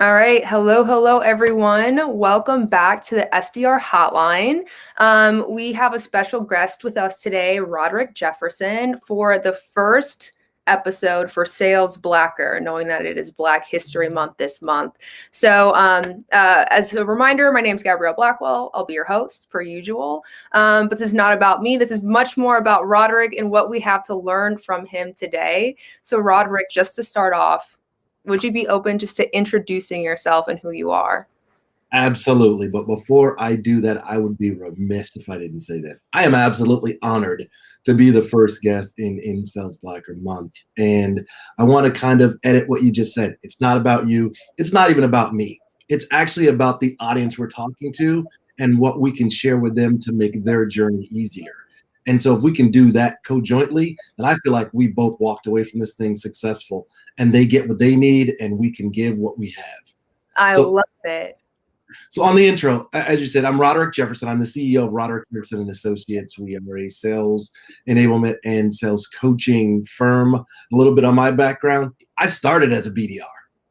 All right. Hello, everyone. Welcome back to the SDR Hotline. We have a special guest with us today, Roderick Jefferson, for the first episode for Sales Blacker, knowing that it is Black History Month this month. So as a reminder, my name is Gabrielle Blackwell. I'll be your host, per usual. But this is not about me. This is much more about Roderick and what we have to learn from him today. So Roderick, just to start off, would you be open just to introducing yourself and who you are? Absolutely. But before I do that, I would be remiss if I didn't say this. I am absolutely honored to be the first guest in Sales Blacker Month. And I want to kind of edit what you just said. It's not about you. It's not even about me. It's actually about the audience we're talking to and what we can share with them to make their journey easier. And so if we can do that conjointly, then I feel like we both walked away from this thing successful and they get what they need and we can give what we have. I love it. So on the intro, as you said, I'm Roderick Jefferson. I'm the CEO of Roderick Jefferson and Associates. We are a sales enablement and sales coaching firm. A little bit on my background. I started as a BDR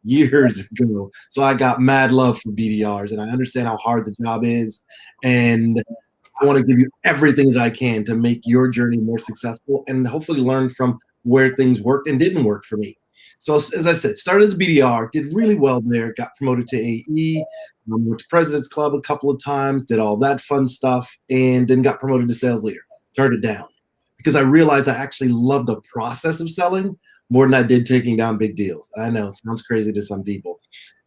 years ago. So I got mad love for BDRs and I understand how hard the job is. And I want to give you everything that I can to make your journey more successful and hopefully learn from where things worked and didn't work for me. So as I said, started as a BDR, did really well there, got promoted to AE, went to President's Club a couple of times, did all that fun stuff, and then got promoted to sales leader. Turned it down because I realized I actually loved the process of selling more than I did taking down big deals. I know it sounds crazy to some people.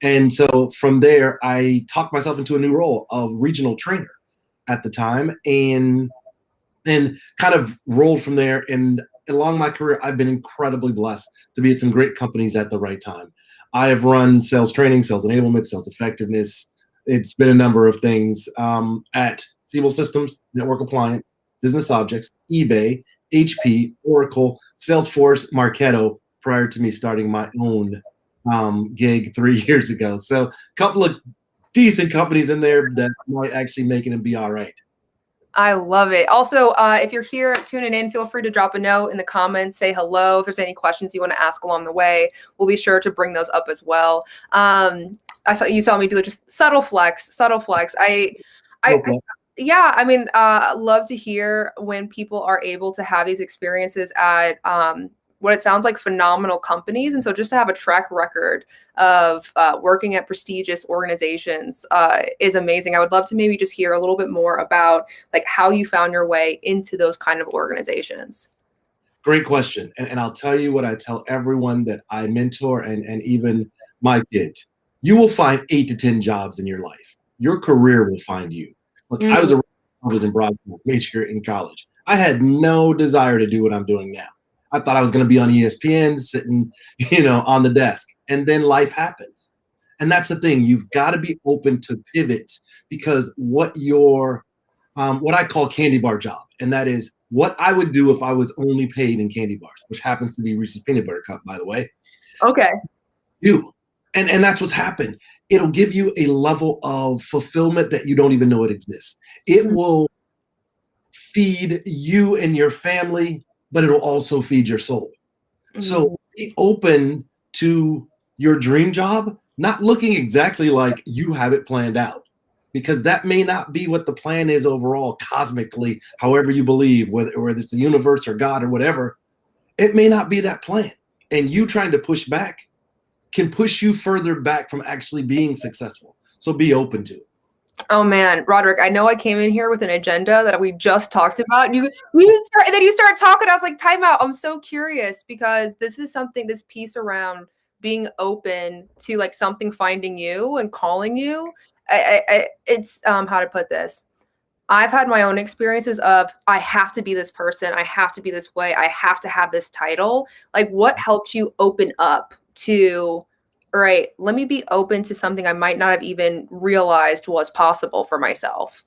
And so from there, I talked myself into a new role of regional trainer at the time and kind of rolled from there. And along my career, I've been incredibly blessed to be at some great companies at the right time. I have run sales training, sales enablement, sales effectiveness. It's been a number of things at Siebel Systems, Network Appliance, Business Objects, eBay, HP, Oracle, Salesforce, Marketo, prior to me starting my own gig 3 years ago. So a couple of decent companies in there that might actually make it and be all right. I love it. Also, if you're here tuning in, feel free to drop a note in the comments, say hello. If there's any questions you want to ask along the way, we'll be sure to bring those up as well. You saw me do it, just subtle flex. Yeah, I mean, love to hear when people are able to have these experiences at what it sounds like phenomenal companies. And so just to have a track record of working at prestigious organizations is amazing. I would love to maybe just hear a little bit more about like how you found your way into those kind of organizations. Great question. And I'll tell you what I tell everyone that I mentor and even my kids. You will find 8 to 10 jobs in your life. Your career will find you. Look, I was in broadcast major in college. I had no desire to do what I'm doing now. I thought I was going to be on ESPN sitting, on the desk. And then life happens. And that's the thing. You've got to be open to pivots because what I call candy bar job, and that is what I would do if I was only paid in candy bars, which happens to be Reese's Peanut Butter Cup, by the way. Okay. And that's what's happened. It'll give you a level of fulfillment that you don't even know it exists. It will feed you and your family, but it'll also feed your soul. So be open to your dream job, not looking exactly like you have it planned out, because that may not be what the plan is overall, cosmically, however you believe, whether it's the universe or God or whatever. It may not be that plan. And you trying to push back can push you further back from actually being successful. So be open to it. Oh man, Roderick, I know I came in here with an agenda that we just talked about. And then you start talking. I was like, time out. I'm so curious because this piece around being open to like something finding you and calling you. It's how to put this. I've had my own experiences of I have to be this person. I have to be this way. I have to have this title. Like what helped you open up to, all right, let me be open to something I might not have even realized was possible for myself?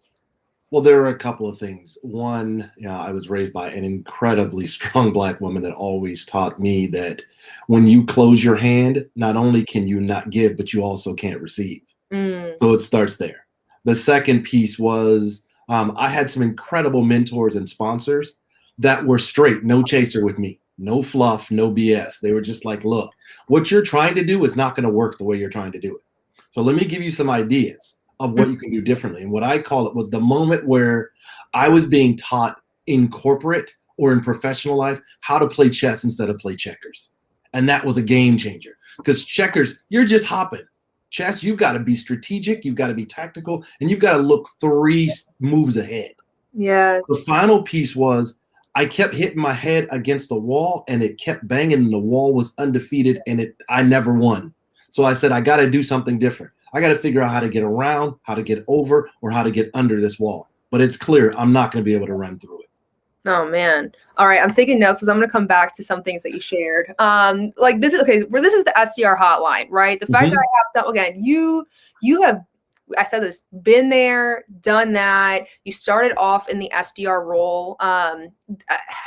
Well, there are a couple of things. One, I was raised by an incredibly strong Black woman that always taught me that when you close your hand, not only can you not give, but you also can't receive. So it starts there. The second piece was I had some incredible mentors and sponsors that were straight, no chaser with me. No fluff, no BS. They were just like, look, what you're trying to do is not going to work the way you're trying to do it. So let me give you some ideas of what you can do differently. And what I call it was the moment where I was being taught in corporate or in professional life how to play chess instead of play checkers. And that was a game changer, because checkers, you're just hopping. Chess, you've got to be strategic, you've got to be tactical, and you've got to look 3 moves ahead. Yes. The final piece was I kept hitting my head against the wall, and it kept banging, and the wall was undefeated, and I never won. So I said, I got to do something different. I got to figure out how to get around, how to get over, or how to get under this wall. But it's clear I'm not going to be able to run through it. Oh man. All right. I'm taking notes because I'm going to come back to some things that you shared. Like this is okay. Where this is the SDR hotline, right? The fact that I have some, again, you have, I said this, been there, done that. You started off in the SDR role. How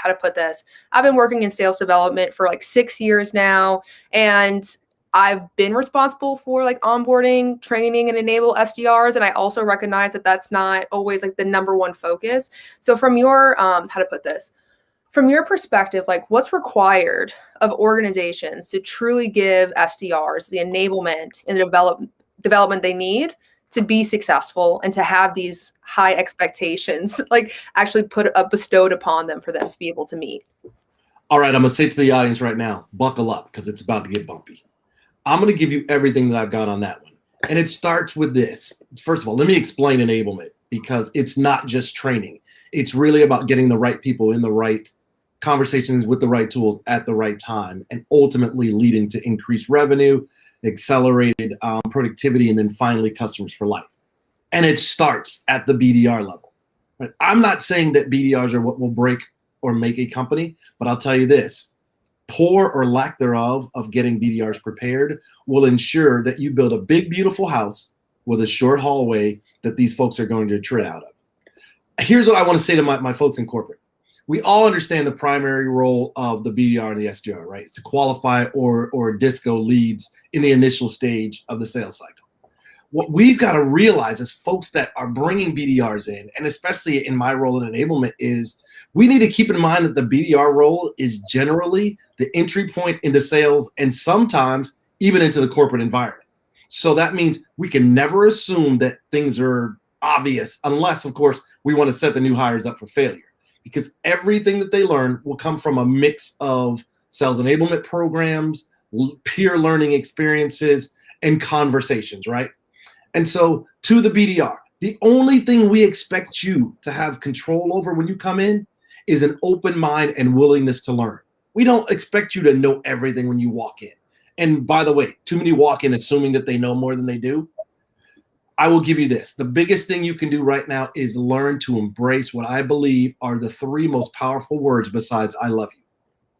to put this? I've been working in sales development for like 6 years now, and I've been responsible for like onboarding, training, and enable SDRs. And I also recognize that that's not always like the number one focus. So from your, how to put this, from your perspective, like what's required of organizations to truly give SDRs the enablement and development they need to be successful and to have these high expectations, like actually bestowed upon them for them to be able to meet? All right, I'm going to say to the audience right now, buckle up, because it's about to get bumpy. I'm going to give you everything that I've got on that one. And it starts with this. First of all, let me explain enablement, because it's not just training. It's really about getting the right people in the right conversations with the right tools at the right time, and ultimately leading to increased revenue, accelerated productivity, and then finally customers for life. And it starts at the BDR level. Right? I'm not saying that BDRs are what will break or make a company, but I'll tell you this. Poor or lack thereof of getting BDRs prepared will ensure that you build a big, beautiful house with a short hallway that these folks are going to tread out of. Here's what I want to say to my folks in corporate. We all understand the primary role of the BDR and the SDR, right? It's to qualify or disco leads in the initial stage of the sales cycle. What we've got to realize as folks that are bringing BDRs in, and especially in my role in enablement, is we need to keep in mind that the BDR role is generally the entry point into sales, and sometimes even into the corporate environment. So that means we can never assume that things are obvious, unless, of course, we want to set the new hires up for failure, because everything that they learn will come from a mix of sales enablement programs, peer learning experiences, and conversations, right? And so to the BDR, the only thing we expect you to have control over when you come in is an open mind and willingness to learn. We don't expect you to know everything when you walk in. And by the way, too many walk in assuming that they know more than they do. I will give you this. The biggest thing you can do right now is learn to embrace what I believe are the 3 most powerful words besides I love you.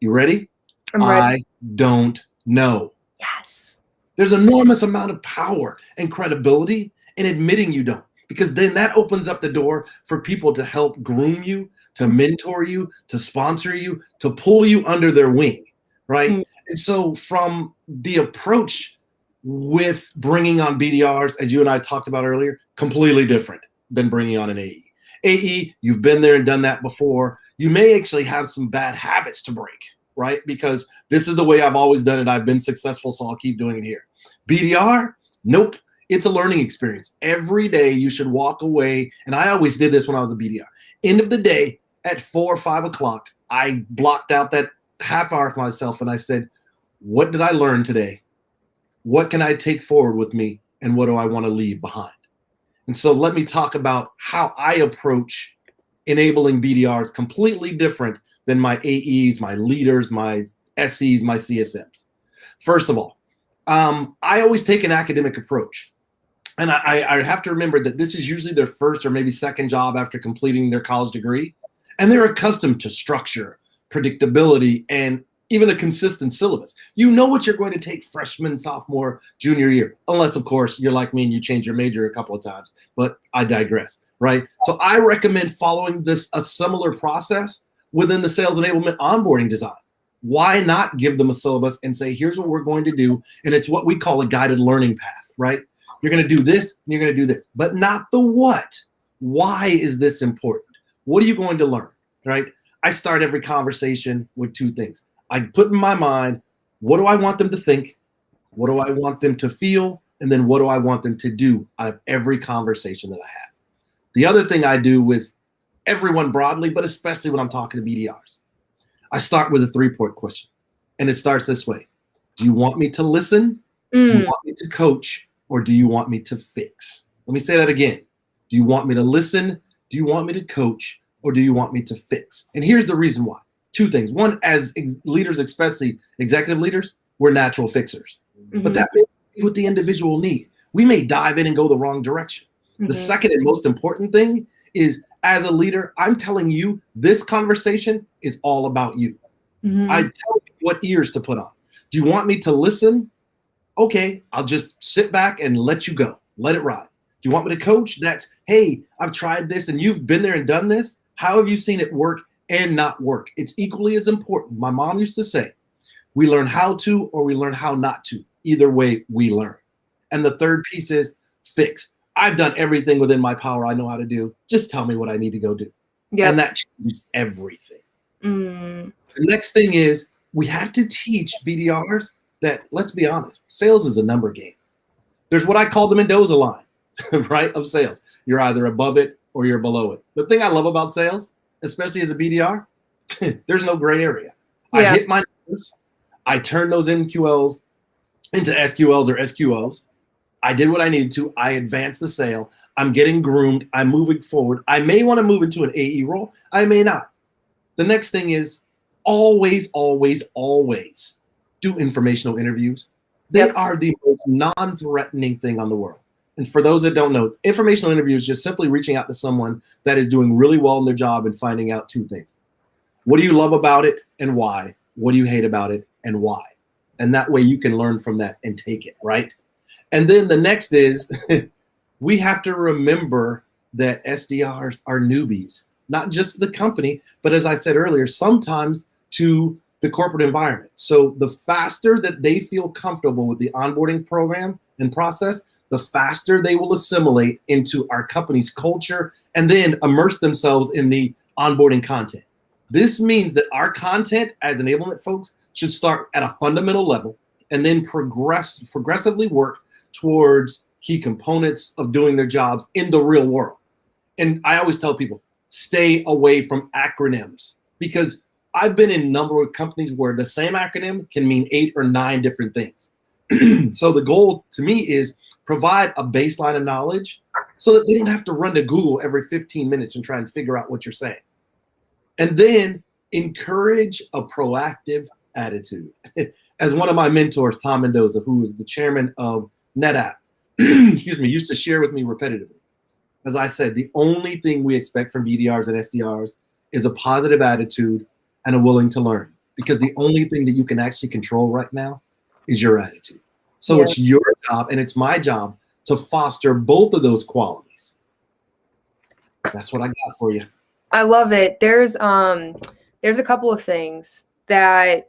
You ready? I'm ready. I don't know. Yes. There's an enormous amount of power and credibility in admitting you don't, because then that opens up the door for people to help groom you, to mentor you, to sponsor you, to pull you under their wing, right? Mm-hmm. And so from the approach with bringing on BDRs, as you and I talked about earlier, completely different than bringing on an AE. AE, you've been there and done that before. You may actually have some bad habits to break, right? Because this is the way I've always done it. I've been successful, so I'll keep doing it here. BDR, nope. It's a learning experience. Every day you should walk away, and I always did this when I was a BDR. End of the day, at 4 or 5 o'clock, I blocked out that half hour for myself, and I said, what did I learn today? What can I take forward with me, and what do I want to leave behind? And so let me talk about how I approach enabling BDRs completely different than my AEs, my leaders, my SEs, my CSMs. First of all, I always take an academic approach. And I have to remember that this is usually their first or maybe second job after completing their college degree. And they're accustomed to structure, predictability, and even a consistent syllabus. You know what you're going to take freshman, sophomore, junior year, unless, of course, you're like me and you change your major a couple of times. But I digress, right? So I recommend following a similar process within the sales enablement onboarding design. Why not give them a syllabus and say, here's what we're going to do, and it's what we call a guided learning path, right? You're going to do this, and you're going to do this, but not the what. Why is this important? What are you going to learn, right? I start every conversation with 2 things. I put in my mind, what do I want them to think? What do I want them to feel? And then what do I want them to do out of every conversation that I have? The other thing I do with everyone broadly, but especially when I'm talking to BDRs, I start with a 3-part question. And it starts this way. Do you want me to listen? Do you want me to coach? Or do you want me to fix? Let me say that again. Do you want me to listen? Do you want me to coach? Or do you want me to fix? And here's the reason why. 2 things. One, as leaders, especially executive leaders, we're natural fixers. But that may be what the individual need. We may dive in and go the wrong direction. The second and most important thing is, as a leader, I'm telling you, this conversation is all about you. I tell you what ears to put on. Do you want me to listen? Okay, I'll just sit back and let you go. Let it ride. Do you want me to coach? That's, hey, I've tried this and you've been there and done this. How have you seen it work and not work? It's equally as important. My mom used to say, we learn how to or we learn how not to. Either way, we learn. And the third piece is fix. I've done everything within my power I know how to do. Just tell me what I need to go do. Yep. And that changes everything. The next thing is we have to teach BDRs that, let's be honest, sales is a number game. There's what I call the Mendoza line, right, of sales. You're either above it or you're below it. The thing I love about sales, especially as a BDR, there's no gray area. I hit my numbers. I turn those MQLs into SQLs or SQOs. I did what I needed to. I advanced the sale. I'm getting groomed. I'm moving forward. I may want to move into an AE role. I may not. The next thing is always, always, always do informational interviews. They are the most non-threatening thing on the world. And for those that don't know, informational interviews is just simply reaching out to someone that is doing really well in their job and finding out 2 things. What do you love about it and why? What do you hate about it and why? And that way you can learn from that and take it, right? And then the next is we have to remember that SDRs are newbies, not just to the company, but as I said earlier, sometimes to the corporate environment. So the faster that they feel comfortable with the onboarding program and process, the faster they will assimilate into our company's culture and then immerse themselves in the onboarding content. This means that our content as enablement folks should start at a fundamental level and then progressively work towards key components of doing their jobs in the real world. And I always tell people, stay away from acronyms, because I've been in a number of companies where the same acronym can mean 8 or 9 different things. So the goal to me is provide a baseline of knowledge so that they don't have to run to Google every 15 minutes and try and figure out what you're saying. And then encourage a proactive attitude. As one of my mentors, Tom Mendoza, who is the chairman of NetApp, excuse me, used to share with me repetitively. As I said, the only thing we expect from BDRs and SDRs is a positive attitude and a willing to learn, because the only thing that you can actually control right now is your attitude. So it's your job and it's my job to foster both of those qualities. That's what I got for you. I love it. There's a couple of things that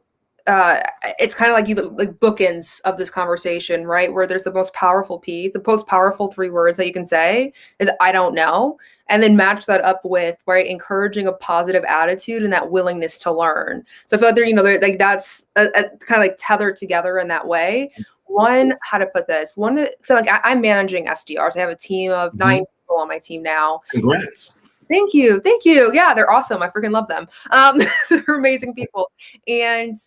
it's kind of like bookends of this conversation, right? Where there's the most powerful piece, the most powerful 3 words that you can say is "I don't know," and then match that up with, right, encouraging a positive attitude and that willingness to learn. So I feel like they're like that's kind of like tethered together in that way. One, how to put this? So like I'm managing SDRs. I have a team of 9 people on my team now. Congrats. Thank you. Yeah, they're awesome. I freaking love them. They're amazing people. And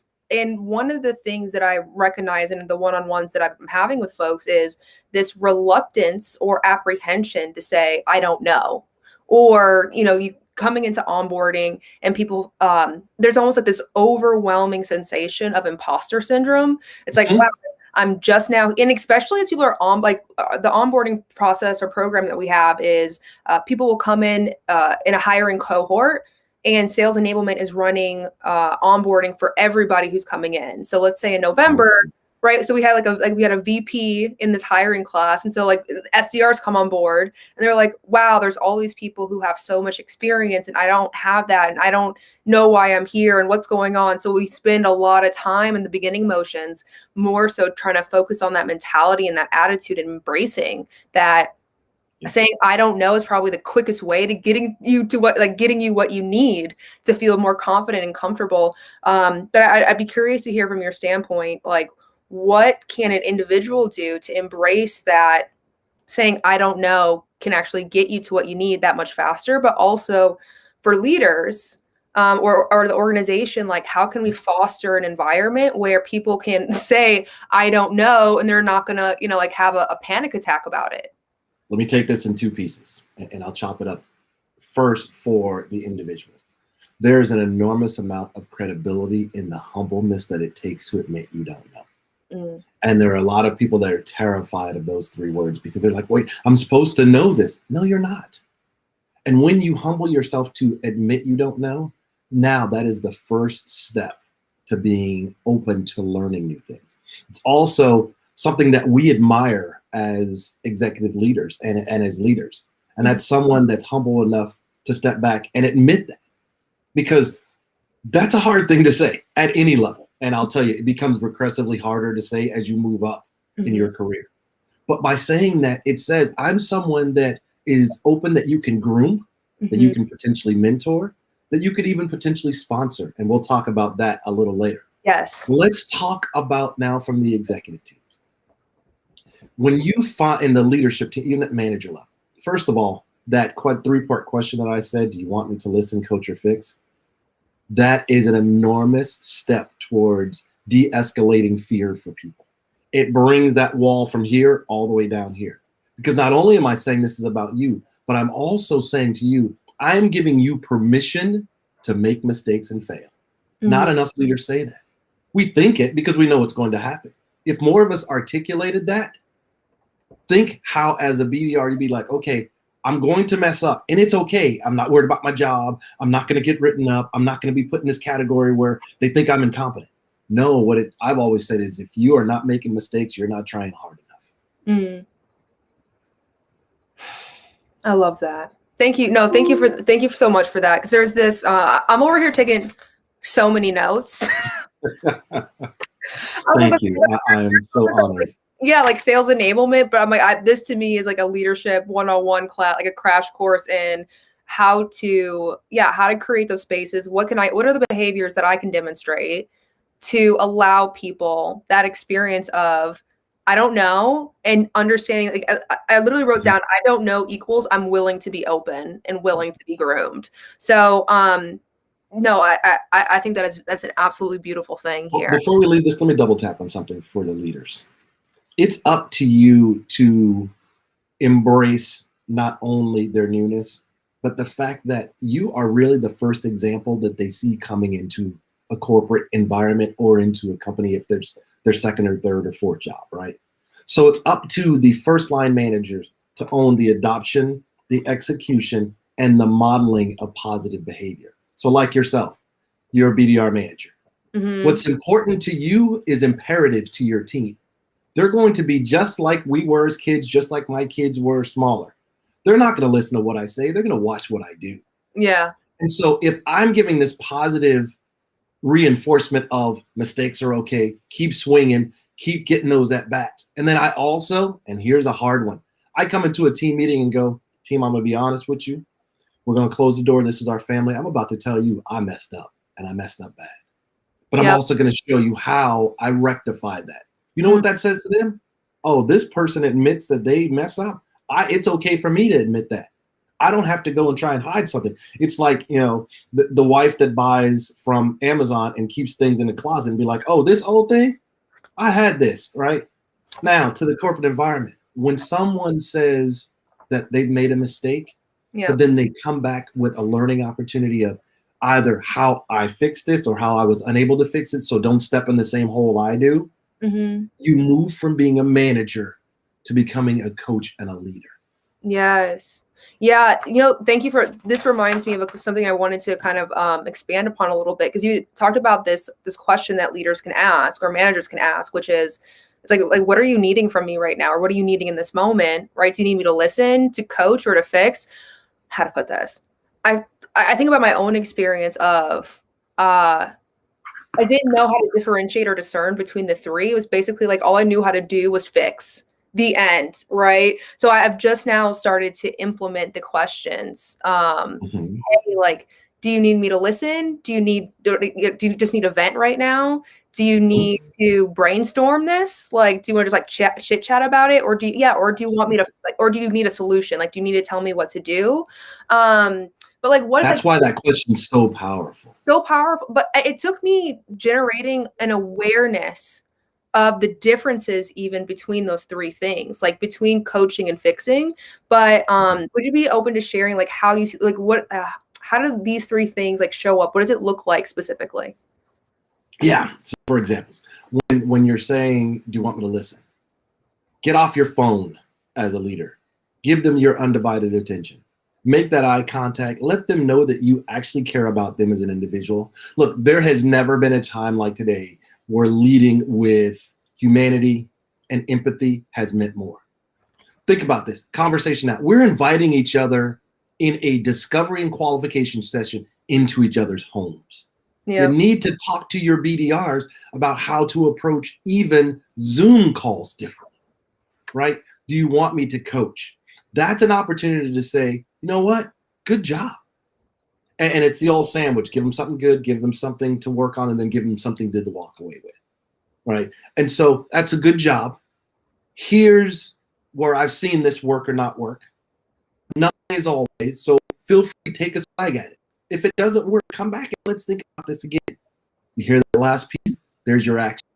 one of the things that I recognize in the one-on-ones that I'm having with folks is this reluctance or apprehension to say, I don't know. Or, you coming into onboarding and people, there's almost like this overwhelming sensation of imposter syndrome. It's like, wow, I'm just now, and especially as people are on, the onboarding process or program that we have is people will come in a hiring cohort, and sales enablement is running onboarding for everybody who's coming in. So let's say in November, right? So we had we had a VP in this hiring class, and so SDRs come on board, and they're like, "Wow, there's all these people who have so much experience, and I don't have that, and I don't know why I'm here and what's going on." So we spend a lot of time in the beginning motions, more so trying to focus on that mentality and that attitude, and embracing that. Saying I don't know is probably the quickest way to getting you what you need to feel more confident and comfortable. But I'd be curious to hear from your standpoint, what can an individual do to embrace that saying, I don't know, can actually get you to what you need that much faster, but also for leaders, or the organization, like how can we foster an environment where people can say, I don't know, and they're not gonna, like have a panic attack about it. Let me take this in two pieces, and I'll chop it up. First, for the individual, there's an enormous amount of credibility in the humbleness that it takes to admit you don't know. And there are a lot of people that are terrified of those three words because they're like, wait, I'm supposed to know this. No, you're not. And when you humble yourself to admit you don't know, now that is the first step to being open to learning new things. It's also something that we admire as executive leaders and as leaders. And that's someone that's humble enough to step back and admit that, because that's a hard thing to say at any level. And I'll tell you, it becomes progressively harder to say as you move up in your career. But by saying that, it says, I'm someone that is open, that you can groom, that you can potentially mentor, that you could even potentially sponsor. And we'll talk about that a little later. Yes. Let's talk about now from the executive teams. When you find in the leadership team, even at manager level, first of all, that three-part question that I said, do you want me to listen, coach, or fix? That is an enormous step towards de-escalating fear for people. It brings that wall from here all the way down here. Because not only am I saying this is about you, but I'm also saying to you, I'm giving you permission to make mistakes and fail. Not enough leaders say that. We think it because we know it's going to happen. If more of us articulated that, think how as a BDR you'd be like, okay, I'm going to mess up and it's okay. I'm not worried about my job. I'm not going to get written up. I'm not going to be put in this category where they think I'm incompetent. No, I've always said is if you are not making mistakes, you're not trying hard enough. I love that. Thank you. No, thank you so much for that. Because there's this, I'm over here taking so many notes. Thank you. I am so honored. Yeah, like sales enablement, but I'm like, this to me is like a leadership 101 class, like a crash course in how to create those spaces. What are the behaviors that I can demonstrate to allow people that experience of, I don't know, and understanding, like I literally wrote down, I don't know equals I'm willing to be open and willing to be groomed. So, no, I think that's an absolutely beautiful thing here. Well, before we leave this, let me double tap on something for the leaders. It's up to you to embrace not only their newness, but the fact that you are really the first example that they see coming into a corporate environment or into a company if there's their second or third or fourth job, right? So it's up to the first line managers to own the adoption, the execution, and the modeling of positive behavior. So like yourself, you're a BDR manager. What's important to you is imperative to your team. They're going to be just like we were as kids, just like my kids were smaller. They're not going to listen to what I say. They're going to watch what I do. Yeah. And so if I'm giving this positive reinforcement of mistakes are okay, keep swinging, keep getting those at bats. And then I also, and here's a hard one, I come into a team meeting and go, team, I'm going to be honest with you. We're going to close the door. This is our family. I'm about to tell you I messed up, and I messed up bad. But I'm also going to show you how I rectified that. You know what that says to them? Oh, this person admits that they mess up. It's okay for me to admit that. I don't have to go and try and hide something. It's like, you know, the wife that buys from Amazon and keeps things in the closet and be like, oh, this old thing, I had this, right? Now, to the corporate environment, when someone says that they've made a mistake, but then they come back with a learning opportunity of either how I fixed this or how I was unable to fix it, so don't step in the same hole I do, you move from being a manager to becoming a coach and a leader. Yes. Yeah. You know, thank you for this. Reminds me of something I wanted to kind of expand upon a little bit, because you talked about this question that leaders can ask or managers can ask, which is, it's like, what are you needing from me right now? Or what are you needing in this moment? Right? Do you need me to listen, to coach, or to fix? How to put this? I think about my own experience of, I didn't know how to differentiate or discern between the three. It was basically like all I knew how to do was fix. The end, right? So I've just now started to implement the questions. Hey, like, Do you need me to listen? Do you just need a vent right now? Do you need to brainstorm this? Like, do you want to just like chit chat about it? Or do you want me to or do you need a solution? Like, do you need to tell me what to do? But like, what That's why that question's so powerful. So powerful. But it took me generating an awareness of the differences even between those three things, like between coaching and fixing. But would you be open to sharing like how you see, like what, how do these three things like show up? What does it look like specifically? Yeah. So for examples, when you're saying, do you want me to listen? Get off your phone as a leader. Give them your undivided attention. Make that eye contact. Let them know that you actually care about them as an individual. Look, there has never been a time like today where leading with humanity and empathy has meant more. Think about this conversation now. We're inviting each other in a discovery and qualification session into each other's homes. Yep. You need to talk to your BDRs about how to approach even Zoom calls differently, right? Do you want me to coach? That's an opportunity to say, you know what? Good job. And it's the old sandwich. Give them something good, give them something to work on, and then give them something good to walk away with, right? And so that's a good job. Here's where I've seen this work or not work. Nothing is always, so feel free to take a swag at it. If it doesn't work, come back and let's think about this again. You hear the last piece? There's your action.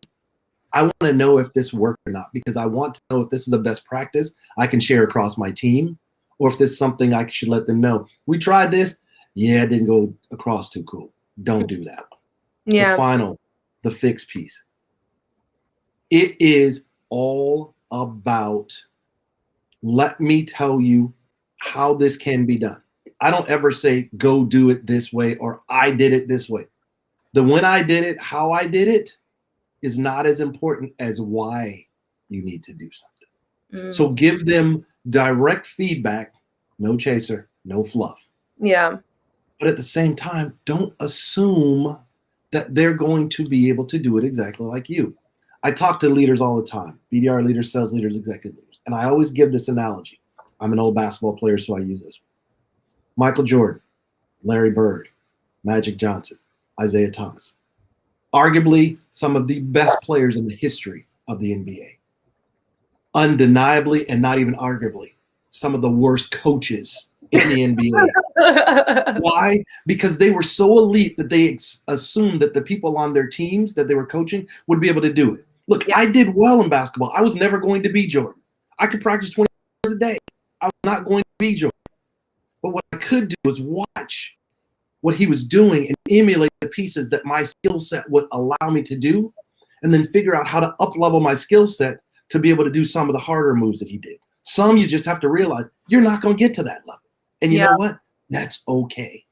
I want to know if this worked or not, because I want to know if this is the best practice I can share across my team, or if this is something I should let them know. We tried this. Yeah, it didn't go across too cool. Don't do that one. Yeah. The fix piece. It is all about, let me tell you how this can be done. I don't ever say, go do it this way, or I did it this way. The when I did it, how I did it is not as important as why you need to do something. So give them direct feedback, no chaser, no fluff. Yeah. But at the same time, don't assume that they're going to be able to do it exactly like you. I talk to leaders all the time, BDR leaders, sales leaders, executive leaders, and I always give this analogy. I'm an old basketball player, so I use this. Michael Jordan, Larry Bird, Magic Johnson, Isaiah Thomas. Arguably some of the best players in the history of the NBA. Undeniably, and not even arguably, some of the worst coaches in the NBA. Why? Because they were so elite that they assumed that the people on their teams that they were coaching would be able to do it. Look, I did well in basketball. I was never going to be Jordan. I could practice 20 hours a day. I was not going to be Jordan. But what I could do was watch what he was doing and emulate the pieces that my skill set would allow me to do, and then figure out how to up-level my skill set to be able to do some of the harder moves that he did. Some you just have to realize you're not going to get to that level. And you know what? That's okay.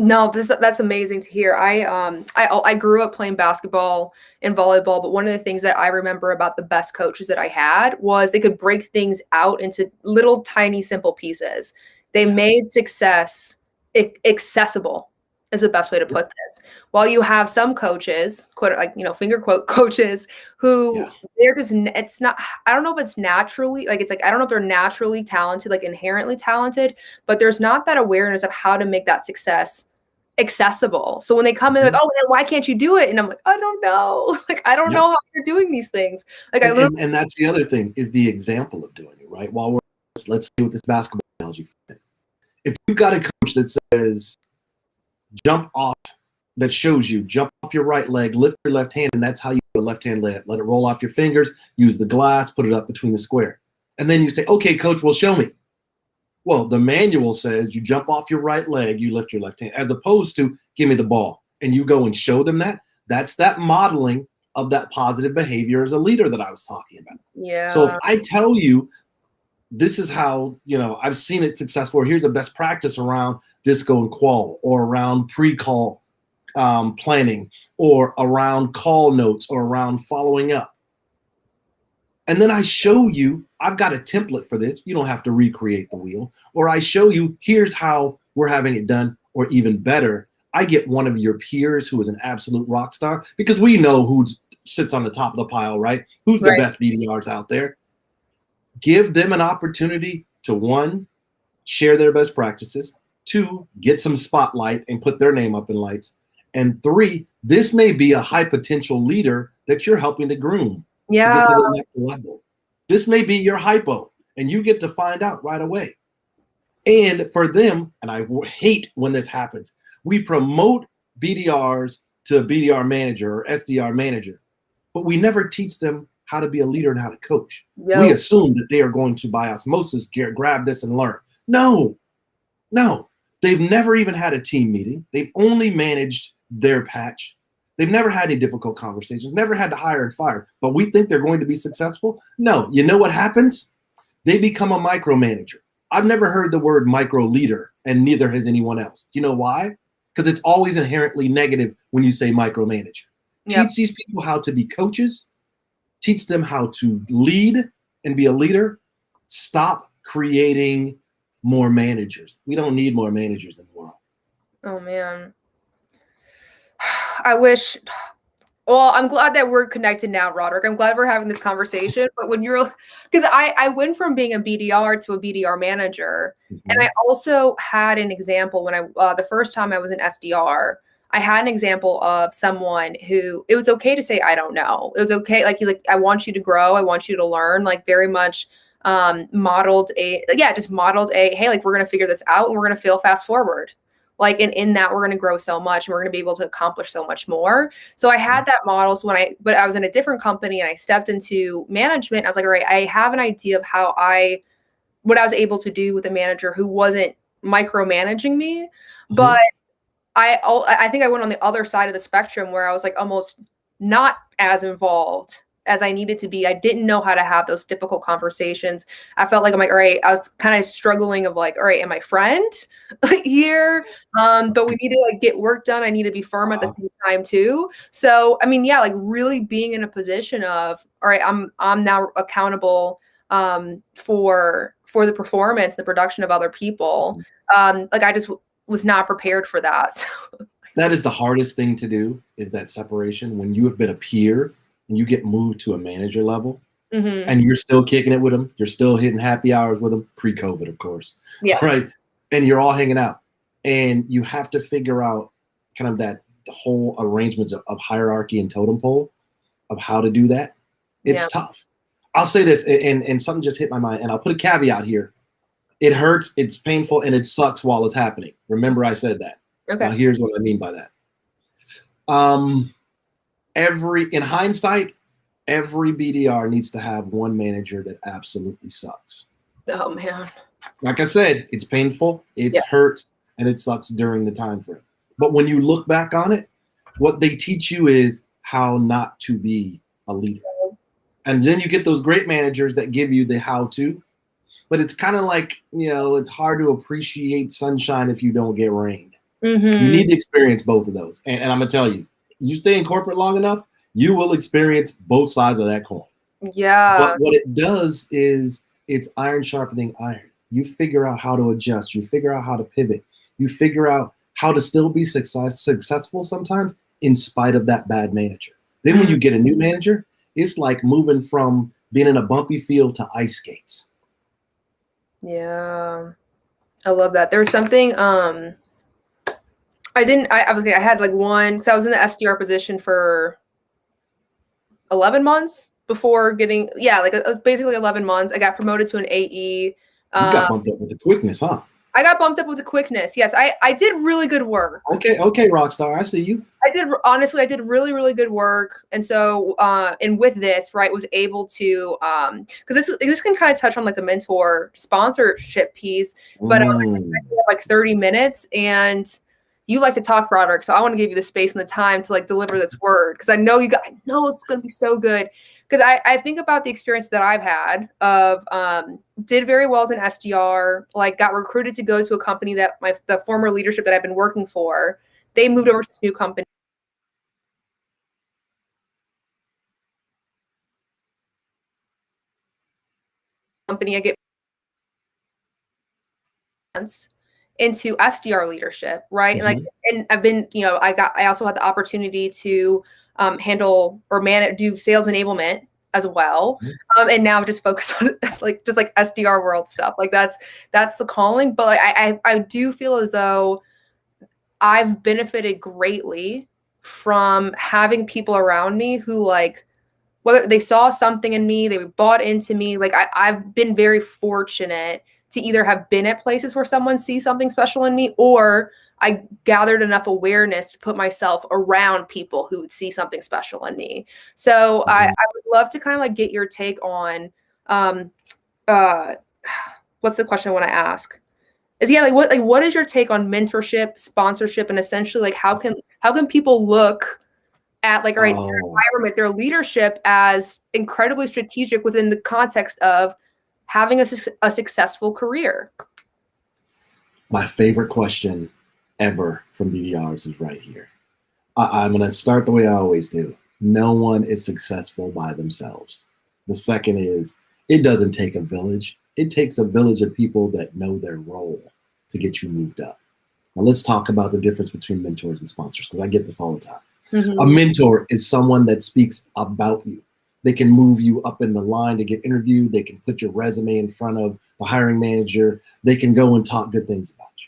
No, that's amazing to hear. I grew up playing basketball and volleyball, but one of the things that I remember about the best coaches that I had was they could break things out into little tiny simple pieces. They made success accessible, is the best way to put this. While you have some coaches, quote, like, finger quote coaches, who they're just, it's not, I don't know if it's naturally, like, it's like, I don't know if they're naturally talented, like inherently talented, but there's not that awareness of how to make that success accessible. So when they come in, like, oh, why can't you do it? And I'm like, I don't know. Like, I don't know how you're doing these things. Like, and that's the other thing, is the example of doing it, right? While let's stay with this basketball analogy. If you've got a coach that says, jump off, that shows you jump off your right leg, lift your left hand, and that's how you do a left hand layup. Let it roll off your fingers, use the glass, put it up between the square. And then you say, okay, coach, well, show me. Well, the manual says you jump off your right leg, you lift your left hand, as opposed to give me the ball. And you go and show them that. That's that modeling of that positive behavior as a leader that I was talking about. Yeah. So if I tell you, this is how, I've seen it successful, or here's a best practice around disco and qual, or around pre-call planning, or around call notes, or around following up. And then I show you, I've got a template for this. You don't have to recreate the wheel. Or I show you, here's how we're having it done, or even better, I get one of your peers who is an absolute rock star, because we know who sits on the top of the pile, right? Who's the best BDRs out there? Give them an opportunity to, one, share their best practices, 2, get some spotlight and put their name up in lights. And 3, this may be a high potential leader that you're helping to groom to get to the next level. This may be your hypo, and you get to find out right away. And for them, and I hate when this happens, we promote BDRs to a BDR manager or SDR manager, but we never teach them how to be a leader and how to coach. Yep. We assume that they are going to, by osmosis, grab this and learn. No. They've never even had a team meeting. They've only managed their patch. They've never had any difficult conversations, never had to hire and fire, but we think they're going to be successful? No. You know what happens? They become a micromanager. I've never heard the word micro leader, and neither has anyone else. You know why? Because it's always inherently negative when you say micromanager. Yep. Teach these people how to be coaches. Teach them how to lead and be a leader. Stop creating more managers. We don't need more managers in the world. Oh, man. I wish. Well, I'm glad that we're connected now, Roderick. I'm glad we're having this conversation. But when you're, because I went from being a BDR to a BDR manager, and I also had an example when the first time I was an SDR, I had an example of someone who it was okay to say, I don't know. It was okay. Like, he's like, I want you to grow. I want you to learn, like very much modeled a, hey, like, we're going to figure this out and we're going to fail fast forward. Like, and in that, we're going to grow so much and we're going to be able to accomplish so much more. So I had that model. So but I was in a different company and I stepped into management. I was like, all right, I have an idea of what I was able to do with a manager who wasn't micromanaging me. But I think I went on the other side of the spectrum where I was like almost not as involved as I needed to be. I didn't know how to have those difficult conversations. I felt like I'm like, all right, I was kind of struggling of like, all right, am I friend here? But we need to like get work done. I need to be firm at the same time too. So, I mean, yeah, like really being in a position of, all right, I'm now accountable for the performance, the production of other people. Like I just was not prepared for that. So. That is the hardest thing to do, is that separation when you have been a peer and you get moved to a manager level and you're still kicking it with them. You're still hitting happy hours with them, pre-COVID, of course. Yeah. Right. And you're all hanging out and you have to figure out kind of that whole arrangements of hierarchy and totem pole of how to do that. It's tough. I'll say this, and something just hit my mind, and I'll put a caveat here. It hurts, it's painful, and it sucks while it's happening. Remember I said that. Okay. Now here's what I mean by that. In hindsight, every BDR needs to have one manager that absolutely sucks. Oh man. Like I said, it's painful, it hurts, and it sucks during the time frame. But when you look back on it, what they teach you is how not to be a leader. And then you get those great managers that give you the how to. But it's kind of like, it's hard to appreciate sunshine if you don't get rain. You need to experience both of those. And I'm going to tell you, you stay in corporate long enough, you will experience both sides of that coin. Yeah. But what it does is it's iron sharpening iron. You figure out how to adjust. You figure out how to pivot. You figure out how to still be successful sometimes in spite of that bad manager. Then when you get a new manager, it's like moving from being in a bumpy field to ice skates. Yeah. I love that. There was something, I had like one, so I was in the SDR position for 11 months before getting, basically 11 months. I got promoted to an AE. You got bumped up with the quickness, huh? I got bumped up with the quickness. Yes, I did really good work. Okay, Rockstar, I see you. I did really, really good work. And so, and with this, right, was able to, because this can kind of touch on like the mentor sponsorship piece, but I have like 30 minutes and you like to talk, Roderick. So I want to give you the space and the time to like deliver this word. Because I know it's going to be so good. Because I think about the experience that I've had of did very well as an SDR, like got recruited to go to a company that the former leadership that I've been working for, they moved over to this new company. I get into SDR leadership, right? And I've been, I also had the opportunity to handle or do sales enablement as well. And now just focus on like SDR world stuff. Like that's the calling. But like, I do feel as though I've benefited greatly from having people around me who, like, whether they saw something in me, they bought into me. Like I've been very fortunate to either have been at places where someone sees something special in me, or I gathered enough awareness to put myself around people who would see something special in me. So I would love to kind of like get your take on what's the question I want to ask? Is what is your take on mentorship, sponsorship, and essentially like how can people look at like, all right, their environment, their leadership as incredibly strategic within the context of having a successful career? My favorite question ever from BDRs is right here. I'm going to start the way I always do. No one is successful by themselves. The second is, it doesn't take a village. It takes a village of people that know their role to get you moved up. Now let's talk about the difference between mentors and sponsors, because I get this all the time. A mentor is someone that speaks about you. They can move you up in the line to get interviewed. They can put your resume in front of the hiring manager. They can go and talk good things about you.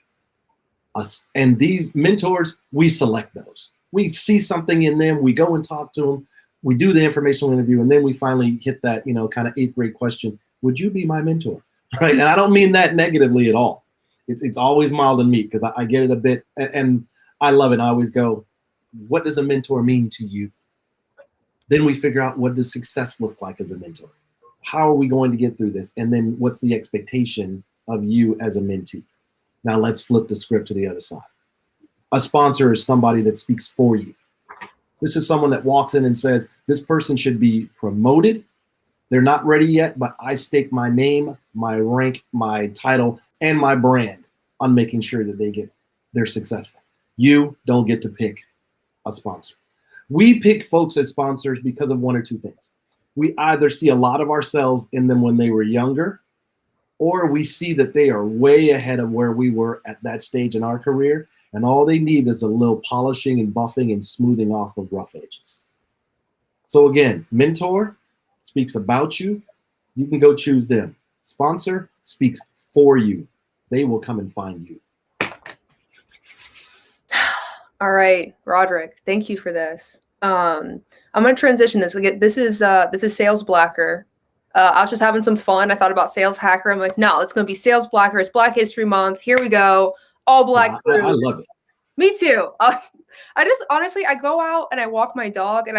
Us and these mentors, we select those. We see something in them. We go and talk to them. We do the informational interview, and then we finally hit that, kind of 8th grade question: would you be my mentor? Right? And I don't mean that negatively at all. It's always mild and meek, because I get it a bit, and I love it. I always go, what does a mentor mean to you? Then we figure out, what does success look like as a mentor? How are we going to get through this? And then what's the expectation of you as a mentee? Now let's flip the script to the other side. A sponsor is somebody that speaks for you. This is someone that walks in and says, this person should be promoted. They're not ready yet, but I stake my name, my rank, my title, and my brand on making sure that they're successful. You don't get to pick a sponsor. We pick folks as sponsors because of one or two things. We either see a lot of ourselves in them when they were younger, or we see that they are way ahead of where we were at that stage in our career, and all they need is a little polishing and buffing and smoothing off of rough edges. So again, mentor speaks about you. You can go choose them. Sponsor speaks for you. They will come and find you. All right, Roderick, thank you for this. I'm going to transition this. Again, this is Sales Blacker. I was just having some fun. I thought about Sales Hacker. I'm like, no, it's going to be Sales Blacker. It's Black History Month. Here we go. All black crew. I love it. Me too. I just honestly, I go out and I walk my dog, and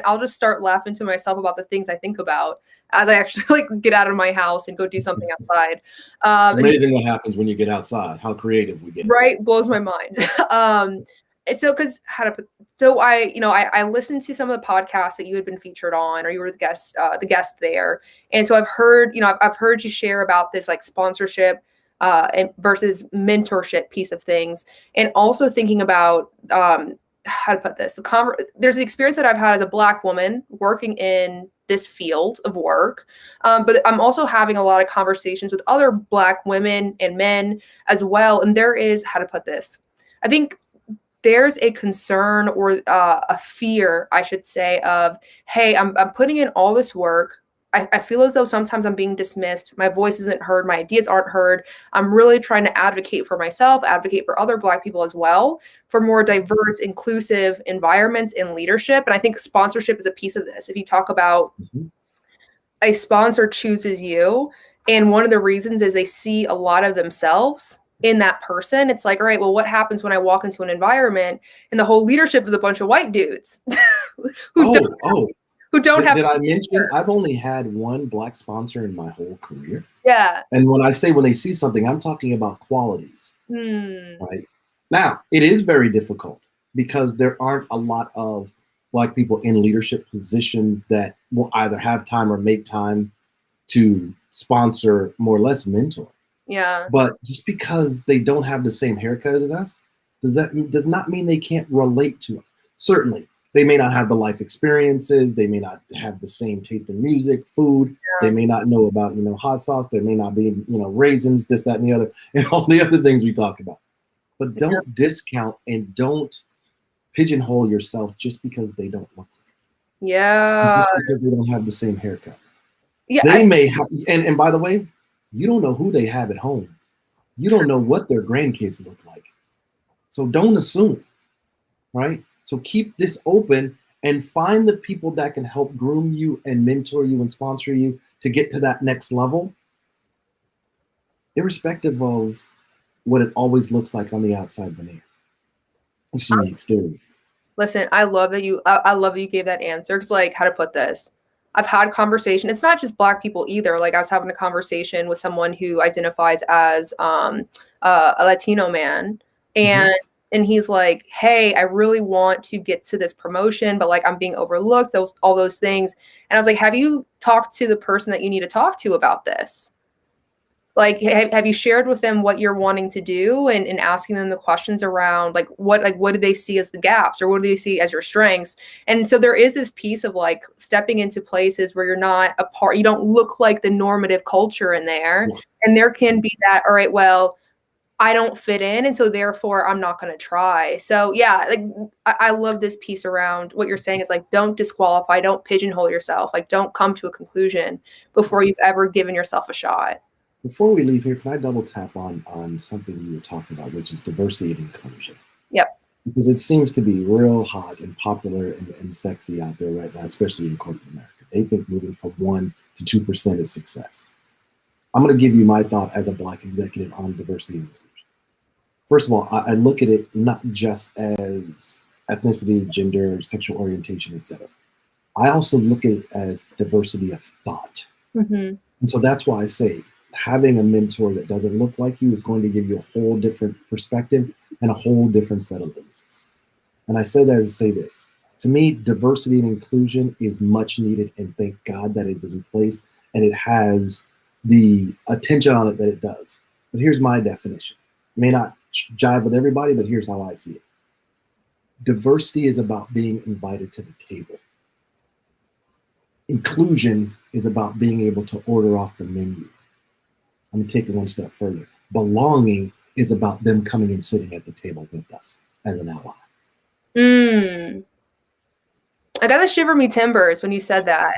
I'll just start laughing to myself about the things I think about as I actually like get out of my house and go do something outside. It's amazing what happens when you get outside, how creative we get. Right. Blows my mind. I listened to some of the podcasts that you had been featured on, or you were the guest there. And so I've heard you share about this like sponsorship and versus mentorship piece of things. And also thinking about how to put this, there's the experience that I've had as a Black woman working in this field of work. But I'm also having a lot of conversations with other Black women and men as well. And there is, how to put this, I think there's a concern or a fear, I should say, of, hey, I'm putting in all this work. I feel as though sometimes I'm being dismissed. My voice isn't heard. My ideas aren't heard. I'm really trying to advocate for myself, advocate for other Black people as well, for more diverse, inclusive environments in leadership. And I think sponsorship is a piece of this. If you talk about a sponsor chooses you, and one of the reasons is they see a lot of themselves in that person. It's like, all right, well, what happens when I walk into an environment and the whole leadership is a bunch of white dudes who don't have. Did I mention I've only had one Black sponsor in my whole career? Yeah. And when they see something, I'm talking about qualities. Right now, it is very difficult because there aren't a lot of Black people in leadership positions that will either have time or make time to sponsor, more or less mentor. Yeah. But just because they don't have the same haircut as us, does not mean they can't relate to us. Certainly, they may not have the life experiences. They may not have the same taste in music, food. Yeah. They may not know about, hot sauce. There may not be, raisins, this, that, and the other, and all the other things we talk about. But don't discount and don't pigeonhole yourself just because they don't look like Yeah. just because they don't have the same haircut. Yeah. They may have, and by the way, you don't know who they have at home. You don't know what their grandkids look like. So don't assume, right? So keep this open and find the people that can help groom you and mentor you and sponsor you to get to that next level, irrespective of what it always looks like on the outside veneer. It's the exterior. Listen, I love that I love that you gave that answer. Because, like, how to put this? I've had conversation. It's not just Black people either. Like, I was having a conversation with someone who identifies as a Latino man, and he's like, "Hey, I really want to get to this promotion, but like I'm being overlooked. All those things." And I was like, "Have you talked to the person that you need to talk to about this? Like, have you shared with them what you're wanting to do, and asking them the questions around what do they see as the gaps, or what do they see as your strengths?" And so there is this piece of like stepping into places where you're not a part, you don't look like the normative culture in there. Yeah. And there can be that, all right, well, I don't fit in, and so therefore I'm not going to try. So yeah, like I love this piece around what you're saying. It's like, don't disqualify, don't pigeonhole yourself, like don't come to a conclusion before you've ever given yourself a shot. Before we leave here, can I double tap on something you were talking about, which is diversity and inclusion? Yep. Because it seems to be real hot and popular and sexy out there right now, especially in corporate America. They think moving from 1% to 2% is success. I'm going to give you my thought as a Black executive on diversity and inclusion. First of all, I look at it not just as ethnicity, gender, sexual orientation, etc. I also look at it as diversity of thought. And so that's why I say having a mentor that doesn't look like you is going to give you a whole different perspective and a whole different set of lenses. And I say that to say this. To me, diversity and inclusion is much needed, and thank God that it's in place and it has the attention on it that it does. But here's my definition. It may not jive with everybody, but here's how I see it. Diversity is about being invited to the table. Inclusion is about being able to order off the menu. I'm going to take it one step further. Belonging is about them coming and sitting at the table with us as an ally. I got the shiver me timbers when you said that.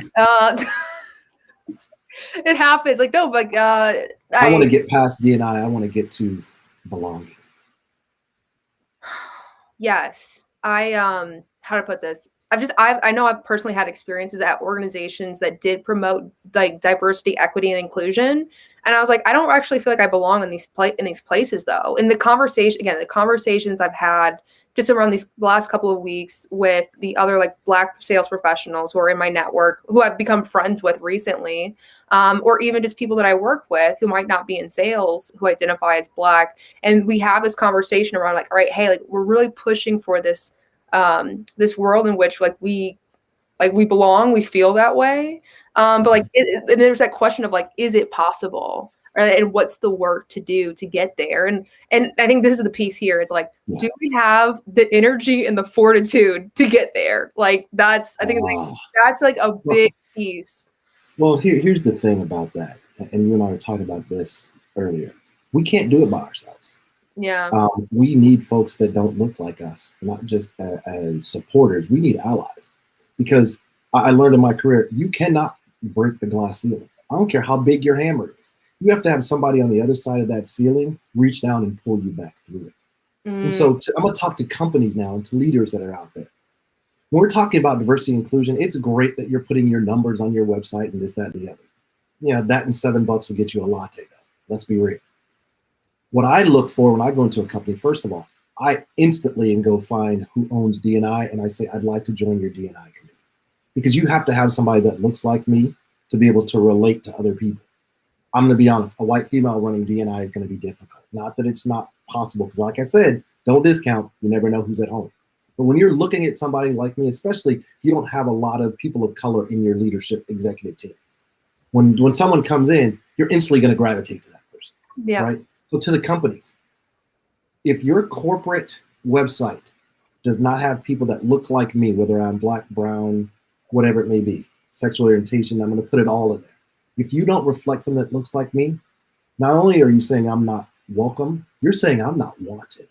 It happens. Like, no, but I want to get past D&I. I want to get to belonging. Yes. How to put this? I know I've personally had experiences at organizations that did promote like diversity, equity, and inclusion. And I was like, I don't actually feel like I belong in these places though. In the conversations I've had just around these last couple of weeks with the other like Black sales professionals who are in my network, who I've become friends with recently, or even just people that I work with who might not be in sales, who identify as Black. And we have this conversation around like, all right, hey, like we're really pushing for this, this world in which we belong, we feel that way. But like, and there's that question of like, is it possible? And what's the work to do to get there? And I think this is the piece here is like, do we have the energy and the fortitude to get there? Like I think that's like a big piece. Well, here's the thing about that. And you and I were talking about this earlier. We can't do it by ourselves. Yeah. We need folks that don't look like us, not just as supporters. We need allies. Because I learned in my career, you cannot break the glass ceiling. I don't care how big your hammer is. You have to have somebody on the other side of that ceiling reach down and pull you back through it. And so I'm going to talk to companies now and to leaders that are out there. When we're talking about diversity and inclusion, it's great that you're putting your numbers on your website and this, that, and the other. Yeah, that and $7 will get you a latte, though. Let's be real. What I look for when I go into a company, first of all, I instantly go find who owns D&I, and I say, I'd like to join your D&I committee. Because you have to have somebody that looks like me to be able to relate to other people. I'm going to be honest, a white female running D&I is going to be difficult. Not that it's not possible, because like I said, don't discount, you never know who's at home. But when you're looking at somebody like me, especially if you don't have a lot of people of color in your leadership executive team, when someone comes in, you're instantly going to gravitate to that person. Yeah. Right? So to the companies, if your corporate website does not have people that look like me, whether I'm Black, brown, whatever it may be, sexual orientation, I'm going to put it all in there. If you don't reflect something that looks like me, not only are you saying I'm not welcome, you're saying I'm not wanted.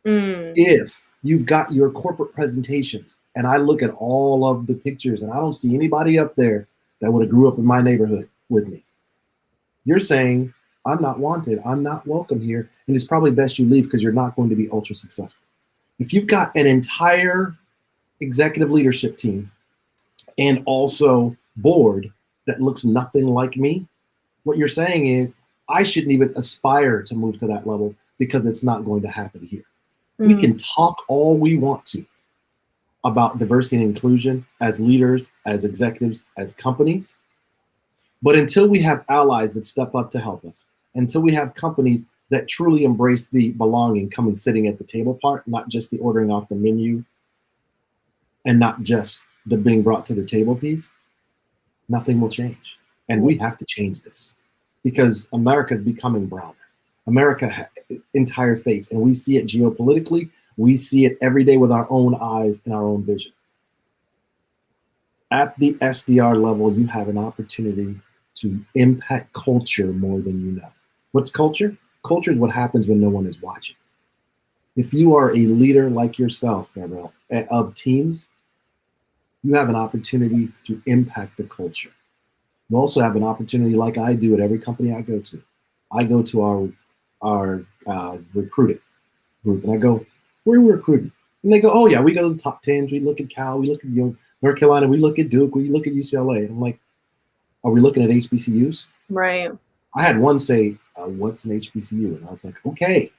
If You've got your corporate presentations, and I look at all of the pictures, and I don't see anybody up there that would have grew up in my neighborhood with me. You're saying, I'm not wanted, I'm not welcome here, and it's probably best you leave because you're not going to be ultra successful. If you've got an entire executive leadership team and also board that looks nothing like me, what you're saying is, I shouldn't even aspire to move to that level because it's not going to happen here. We can talk all we want to about diversity and inclusion as leaders, as executives, as companies. But until we have allies that step up to help us, until we have companies that truly embrace the belonging, coming, sitting at the table part, not just the ordering off the menu and not just the being brought to the table piece, nothing will change. And we have to change this because America is becoming browner. America, entire face, and we see it geopolitically. We see it every day with our own eyes and our own vision. At the SDR level, you have an opportunity to impact culture more than you know. What's culture? Culture is what happens when no one is watching. If you are a leader like yourself, Gabrielle, of teams, you have an opportunity to impact the culture. You also have an opportunity, like I do at every company I go to. I go to our recruiting group, and I go, where are we recruiting? And they go, oh yeah, we go to the top 10s, we look at Cal, we look at North Carolina, we look at Duke, we look at UCLA. And I'm like, are we looking at HBCUs? Right. I had one say, what's an HBCU? And I was like, okay,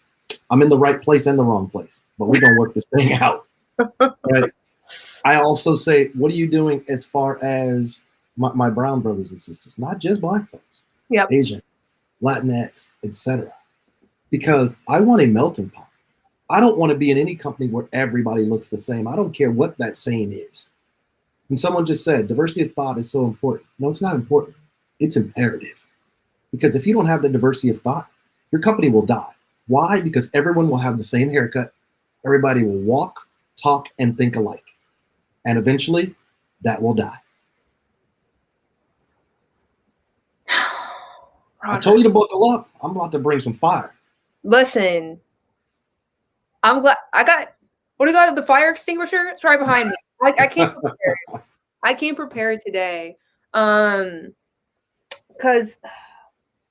I'm in the right place and the wrong place, but we're gonna work this thing out. Right? I also say, what are you doing as far as my brown brothers and sisters, not just Black folks, Asian, Latinx, etc. Because I want a melting pot. I don't want to be in any company where everybody looks the same. I don't care what that saying is. And someone just said, diversity of thought is so important. No, it's not important. It's imperative. Because if you don't have the diversity of thought, your company will die. Why? Because everyone will have the same haircut. Everybody will walk, talk, and think alike. And eventually, that will die. I told you to buckle up. I'm about to bring some fire. Listen, I'm glad I got, what do you got, the fire extinguisher? It's right behind me. I came prepared. I came prepared today. Because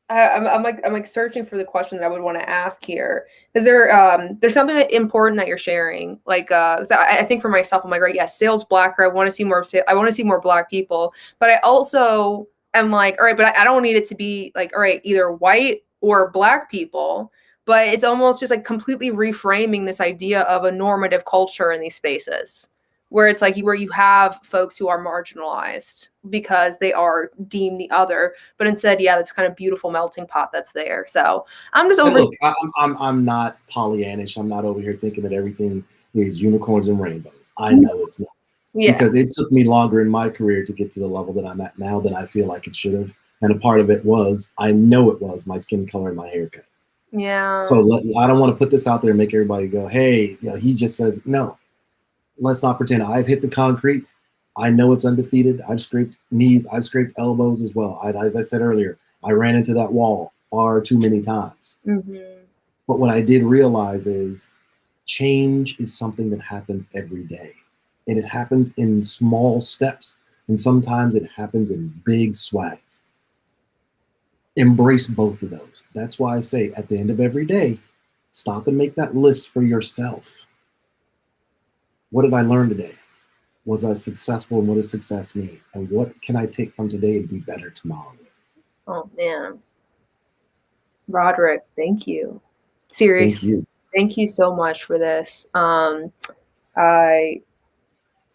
I'm like searching for the question that I would want to ask here. Is there there's something important that you're sharing? Like I think for myself, I'm like, right, yes, sales Blacker. I want to see more. I want to see more Black people. But I also am like, all right, but I don't need it to be like, all right, either white or Black people. But it's almost just like completely reframing this idea of a normative culture in these spaces, where it's like where you have folks who are marginalized because they are deemed the other, but instead, yeah, that's kind of beautiful melting pot that's there. So I'm just over. Look, I'm not Pollyannish. I'm not over here thinking that everything is unicorns and rainbows. I know it's not. Yeah. Because it took me longer in my career to get to the level that I'm at now than I feel like it should have. And a part of it was, I know it was my skin color and my haircut. Yeah. So I don't want to put this out there and make everybody go, hey, you know, he just says, no, let's not pretend. I've hit the concrete. I know it's undefeated. I've scraped knees. I've scraped elbows as well. As I said earlier, I ran into that wall far too many times. Mm-hmm. But what I did realize is change is something that happens every day. And it happens in small steps. And sometimes it happens in big swags. Embrace both of those. That's why I say at the end of every day, stop and make that list for yourself. What did I learn today? Was I successful, and what does success mean? And what can I take from today to be better tomorrow? Oh man. Roderick, thank you. Seriously. Thank you so much for this.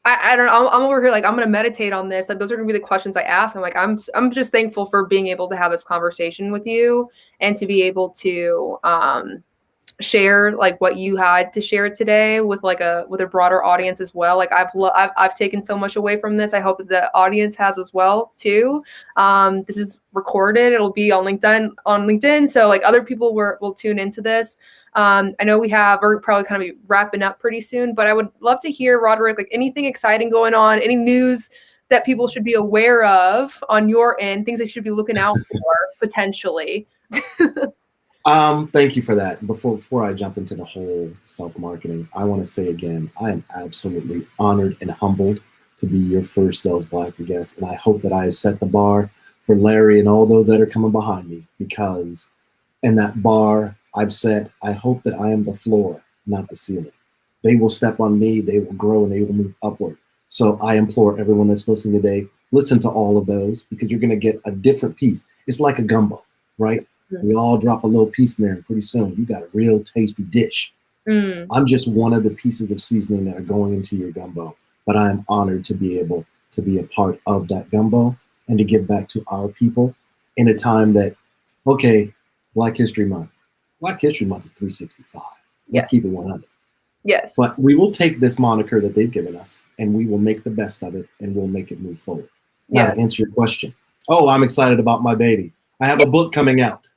I don't know. I'm over here like I'm gonna meditate on this. Like those are gonna be the questions I ask. I'm like I'm just thankful for being able to have this conversation with you and to be able to share like what you had to share today with like a broader audience as well. Like I've taken so much away from this. I hope that the audience has as well too. This is recorded. It'll be on LinkedIn. So like other people will tune into this. I know we're probably kind of be wrapping up pretty soon, but I would love to hear, Roderick, like anything exciting going on, any news that people should be aware of on your end, things they should be looking out for potentially. Thank you for that. Before I jump into the whole self-marketing, I want to say again, I am absolutely honored and humbled to be your first Sales Blackwell guest, and I hope that I have set the bar for Larry and all those that are coming behind me, because in that bar I've set, I hope that I am the floor, not the ceiling. They will step on me, they will grow, and they will move upward. So I implore everyone that's listening today, listen to all of those, because you're going to get a different piece. It's like a gumbo, right? We all drop a little piece in there, and pretty soon you got a real tasty dish. I'm just one of the pieces of seasoning that are going into your gumbo, but I'm honored to be able to be a part of that gumbo and to give back to our people in a time that, okay, Black History Month. Black History Month is 365. Let's keep it 100. Yes. But we will take this moniker that they've given us, and we will make the best of it, and we'll make it move forward. Now, to answer your question, I'm excited about my baby. I have a book coming out.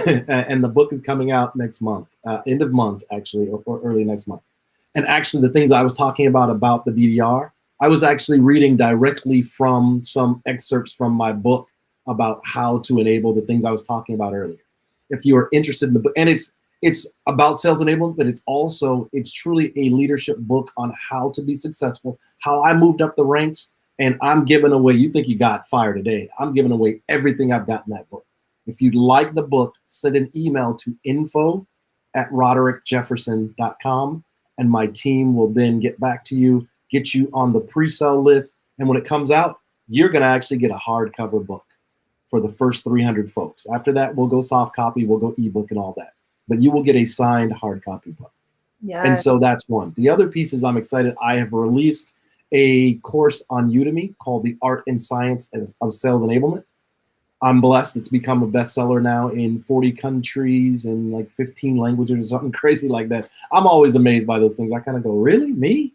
And the book is coming out next month, end of month, actually, or early next month. And actually, the things I was talking about the BDR, I was actually reading directly from some excerpts from my book about how to enable the things I was talking about earlier. If you are interested in the book, and it's about sales enablement, but it's truly a leadership book on how to be successful, how I moved up the ranks, and I'm giving away, you think you got fired today, I'm giving away everything I've got in that book. If you'd like the book, send an email to info@roderickjefferson.com, and my team will then get back to you, get you on the pre-sale list. And when it comes out, you're going to actually get a hardcover book for the first 300 folks. After that, we'll go soft copy, we'll go ebook and all that. But you will get a signed hard copy book. Yeah. And so that's one. The other piece is I'm excited. I have released a course on Udemy called The Art and Science of Sales Enablement. I'm blessed. It's become a bestseller now in 40 countries and like 15 languages or something crazy like that. I'm always amazed by those things. I kind of go, really? Me?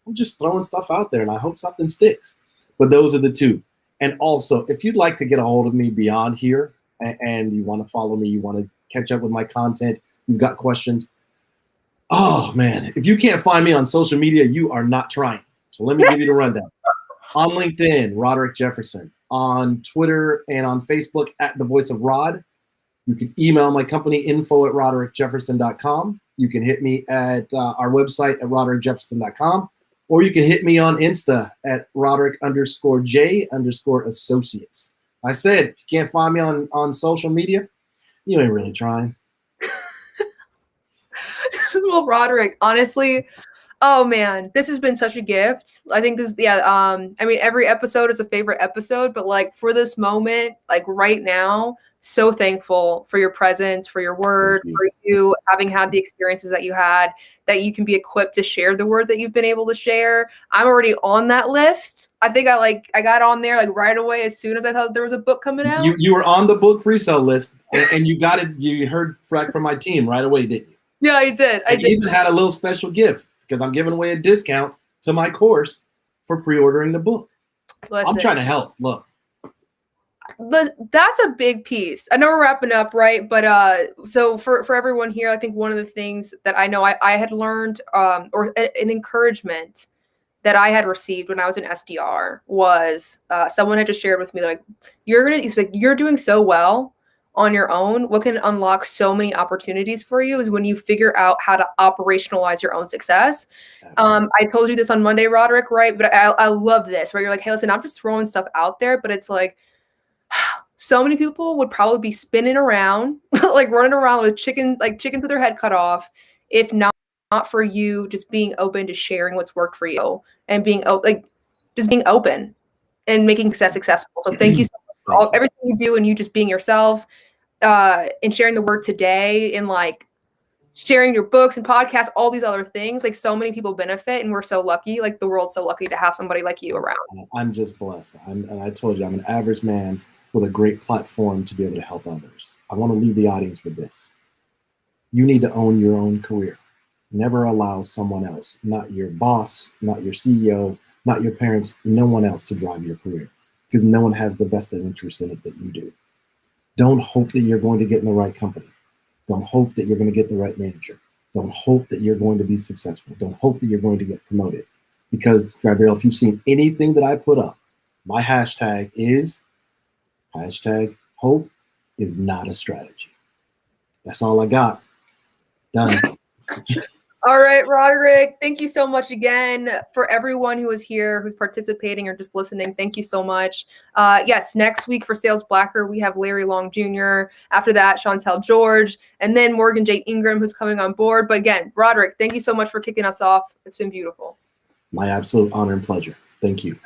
I'm just throwing stuff out there and I hope something sticks. But those are the two. And also, if you'd like to get a hold of me beyond here and you want to follow me, you want to catch up with my content, you've got questions. Oh, man, if you can't find me on social media, you are not trying. So let me give you the rundown. On LinkedIn, Roderick Jefferson. On Twitter and on Facebook at The Voice of Rod. You can email my company info@roderickjefferson.com. You can hit me at our website at roderickjefferson.com, or you can hit me on Insta at Roderick_J_associates. I said, if you can't find me on social media, you ain't really trying. Well, Roderick, honestly, oh man, this has been such a gift. I think this, I mean, every episode is a favorite episode, but like for this moment, like right now, so thankful for your presence, for your word, for you having had the experiences that you had, that you can be equipped to share the word that you've been able to share. I'm already on that list. I think I got on there like right away as soon as I thought there was a book coming out. You were on the book pre-sale list, and you got it. You heard from my team right away, didn't you? Yeah, I did. I even had a little special gift, because I'm giving away a discount to my course for pre-ordering the book. Listen, I'm trying to help. Look. That's a big piece. I know we're wrapping up, right? But so for everyone here, I think one of the things that I know I had learned, or an encouragement that I had received when I was an SDR was someone had just shared with me, like, you're doing so well on your own. What can unlock so many opportunities for you is when you figure out how to operationalize your own success. I told you this on Monday, Roderick, right? But I love this, where you're like, hey, listen, I'm just throwing stuff out there, but it's like, so many people would probably be spinning around, like running around with chickens with their head cut off, if not for you just being open to sharing what's worked for you and being just being open and making success accessible. So thank you so much for everything you do, and you just being yourself, and sharing the word today, and like sharing your books and podcasts, all these other things. Like, so many people benefit, and we're so lucky. Like, the world's so lucky to have somebody like you around. I'm just blessed. And I told you, I'm an average man with a great platform to be able to help others. I want to leave the audience with this. You need to own your own career. Never allow someone else, not your boss, not your CEO, not your parents, no one else to drive your career, because no one has the vested interest in it that you do. Don't hope that you're going to get in the right company. Don't hope that you're going to get the right manager. Don't hope that you're going to be successful. Don't hope that you're going to get promoted. Because, Gabrielle, if you've seen anything that I put up, my hashtag is #hope is not a strategy. That's all I got. Done. All right, Roderick, thank you so much again. For everyone who is here, who's participating or just listening, thank you so much. Yes, next week for Sales Blacker, we have Larry Long Jr. After that, Chantel George, and then Morgan J. Ingram, who's coming on board. But again, Roderick, thank you so much for kicking us off. It's been beautiful. My absolute honor and pleasure. Thank you.